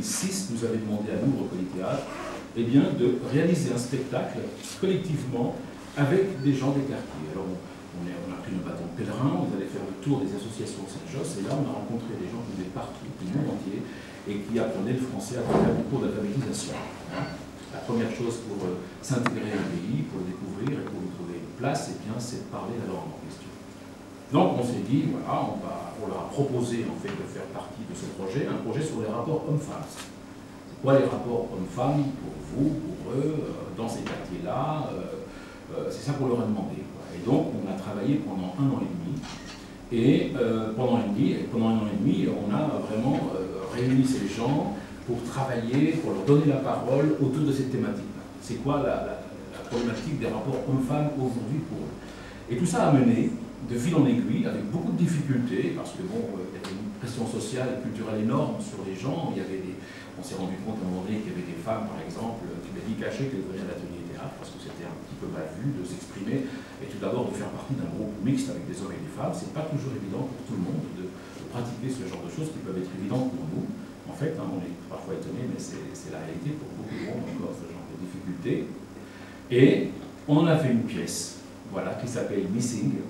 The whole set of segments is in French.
2006, nous avait demandé à nous, Recoli Théâtre, eh bien, de réaliser un spectacle collectivement avec des gens des quartiers. Alors, on a pris nos bâtons de pèlerin, on allait faire le tour des associations de Saint-Josse, et là, on a rencontré des gens qui venaient partout, du monde entier, et qui apprenaient le français à travers le cours d'alphabétisation. La première chose pour s'intégrer à un pays, pour le découvrir et pour y trouver une place, eh bien, c'est de parler la langue en question. Donc, on s'est dit, voilà, on leur a proposé, en fait, de faire partie de ce projet, un projet sur les rapports hommes-femmes. C'est quoi les rapports hommes-femmes pour vous, pour eux, dans ces quartiers-là? C'est ça qu'on leur a demandé. Et donc, on a travaillé pendant 1 an et demi. Et pendant un an et demi, on a vraiment réuni ces gens pour travailler, pour leur donner la parole autour de cette thématique-là. C'est quoi la problématique des rapports hommes-femmes aujourd'hui pour eux? Et tout ça a mené de fil en aiguille, avec beaucoup de difficultés, parce que bon, il y avait une pression sociale et culturelle énorme sur les gens. On s'est rendu compte à un moment donné qu'il y avait des femmes, par exemple, qui m'avaient dit caché qu'elles venaient à l'atelier théâtre, parce que c'était un petit peu mal vu de s'exprimer, et tout d'abord de faire partie d'un groupe mixte avec des hommes et des femmes. C'est pas toujours évident pour tout le monde de pratiquer ce genre de choses qui peuvent être évidentes pour nous. En fait, on est parfois étonné, mais c'est la réalité pour beaucoup de monde encore, ce genre de difficultés. Et on a fait une pièce, voilà, qui s'appelle Missing,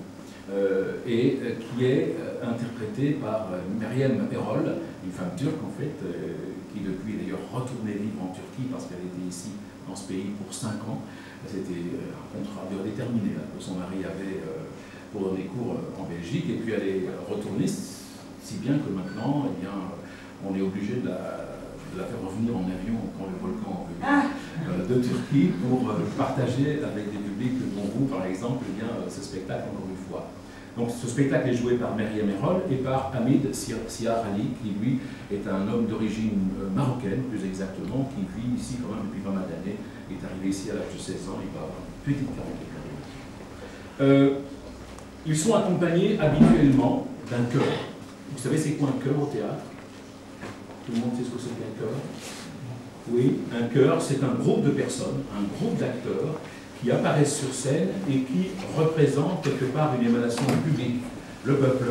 et qui est interprétée par Meryem Erol, une femme turque en fait, qui depuis d'ailleurs retournée vivre en Turquie parce qu'elle était ici dans ce pays pour 5 ans. C'était un contrat déterminé que son mari avait pour donner cours en Belgique, et puis elle est retournée, si bien que maintenant, eh bien, on est obligé de la faire revenir en avion quand le volcan de Turquie pour partager avec des publics dont vous, par exemple, eh bien, ce spectacle encore une fois. Donc ce spectacle est joué par Meryem Erol et par Hamid Siar Ali, qui lui est un homme d'origine marocaine, plus exactement, qui vit ici quand même depuis pas mal d'années. Il est arrivé ici à l'âge de 16 ans, il va avoir une petite carrière. Ils sont accompagnés habituellement d'un chœur. Vous savez c'est quoi un chœur au théâtre? Tout le monde sait ce que c'est qu'un chœur? Oui, un chœur, c'est un groupe de personnes, un groupe d'acteurs qui apparaissent sur scène et qui représentent quelque part une émanation du public, le peuple,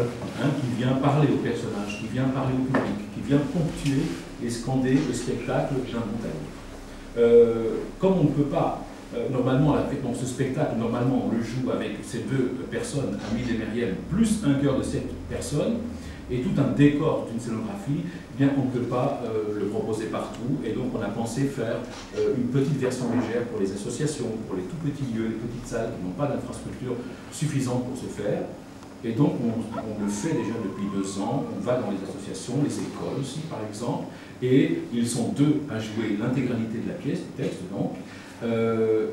qui vient parler aux personnages, qui vient parler au public, qui vient ponctuer et scander le spectacle d'un bout à l'autre. Comme on ne peut pas, normalement, dans ce spectacle, normalement, on le joue avec ces 2 personnes, Hamid et Meryem, plus un chœur de 7 personnes, et tout un décor, toute une scénographie, bien qu'on ne peut pas le proposer partout, et donc on a pensé faire une petite version légère pour les associations, pour les tout petits lieux, les petites salles qui n'ont pas d'infrastructure suffisante pour se faire. Et donc on le fait déjà depuis 2 ans, on va dans les associations, les écoles aussi par exemple, et ils sont 2 à jouer l'intégralité de la pièce, du texte donc,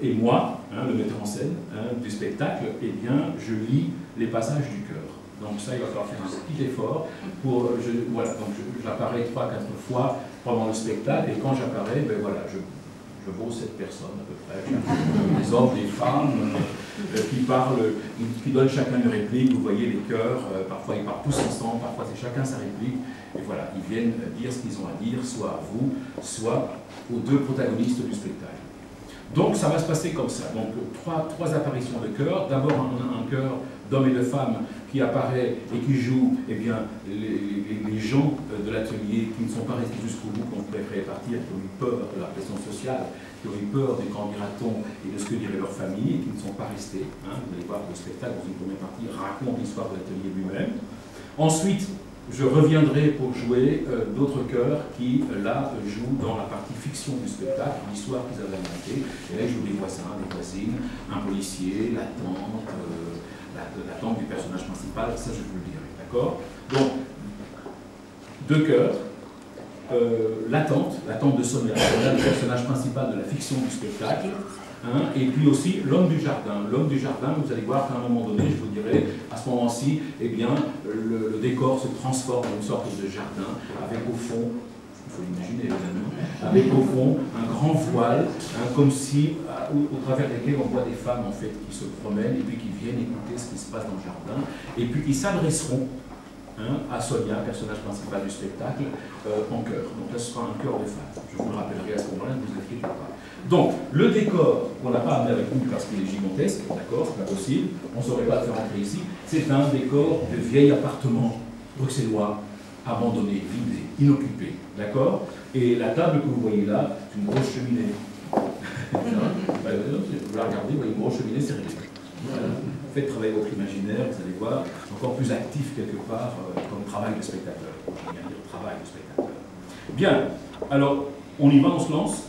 et moi, le metteur en scène du spectacle, eh bien je lis les passages du chœur. Donc ça, il va falloir faire un petit effort pour... voilà, donc j'apparais 3-4 fois pendant le spectacle, et quand j'apparais, ben voilà, je vaux 7 personnes à peu près, des hommes, des femmes, qui parlent, qui donnent chacun une réplique. Vous voyez les chœurs, parfois ils parlent tous ensemble, parfois c'est chacun sa réplique, et voilà, ils viennent dire ce qu'ils ont à dire, soit à vous, soit aux 2 protagonistes du spectacle. Donc ça va se passer comme ça, donc trois apparitions de chœurs. D'abord un chœur d'hommes et de femmes qui apparaît et qui joue eh bien, les gens de l'atelier qui ne sont pas restés jusqu'au bout, qui ont préféré partir, qui ont eu peur de la pression sociale, qui ont eu peur des qu'en dira-t-on et de ce que dirait leur famille, et qui ne sont pas restés. Vous allez voir que le spectacle, dans une première partie, raconte l'histoire de l'atelier lui-même. Ensuite, je reviendrai pour jouer d'autres chœurs qui, là, jouent dans la partie fiction du spectacle, l'histoire qu'ils avaient inventée. Et là, ils jouent des voisins, des voisines, un policier, la tante du personnage principal, ça je vous le dirai, d'accord? Donc, 2 chœurs, la tante de Sonia, le personnage principal de la fiction du spectacle, et puis aussi l'homme du jardin. L'homme du jardin, vous allez voir qu'à un moment donné, je vous dirai, à ce moment-ci, eh bien, le décor se transforme en une sorte de jardin, avec au fond, il faut l'imaginer évidemment, avec au fond un grand voile, comme si, au travers desquels on voit des femmes en fait qui se promènent et puis qui viennent écouter ce qui se passe dans le jardin, et puis qui s'adresseront à Sonia, personnage principal du spectacle, en chœur. Donc là, ce sera un chœur de femmes. Je vous le rappellerai à ce moment-là, ne vous inquiétez pas. Donc, le décor, qu'on n'a pas amené avec nous parce qu'il est gigantesque, d'accord, c'est pas possible, on ne saurait pas le faire entrer ici, c'est un décor de vieil appartement bruxellois, abandonnée, vidée, inoccupée. D'accord? Et la table que vous voyez là, c'est une grosse cheminée. Vous la regardez, vous voyez une grosse cheminée, c'est réglé. Voilà. Faites travailler votre imaginaire, vous allez voir, c'est encore plus actif quelque part comme travail de spectateur. Je viens de dire travail de spectateur. Bien, alors on y va, on se lance.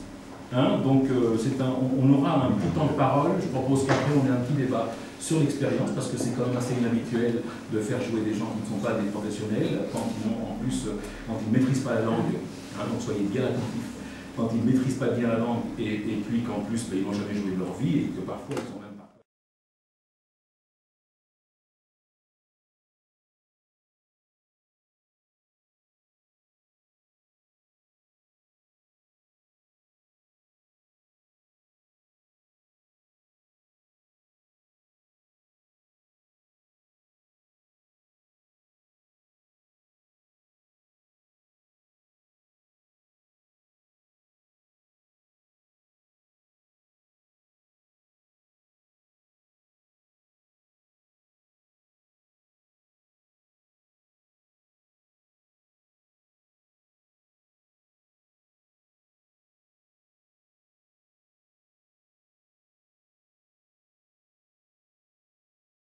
Hein, donc on aura un petit temps de parole. Je propose qu'après on ait un petit débat sur l'expérience, parce que c'est quand même assez inhabituel de faire jouer des gens qui ne sont pas des professionnels, quand ils ne maîtrisent pas la langue, hein, donc soyez bien attentifs, quand ils ne maîtrisent pas bien la langue, et puis qu'en plus ils n'ont jamais joué de leur vie, et que parfois ils sont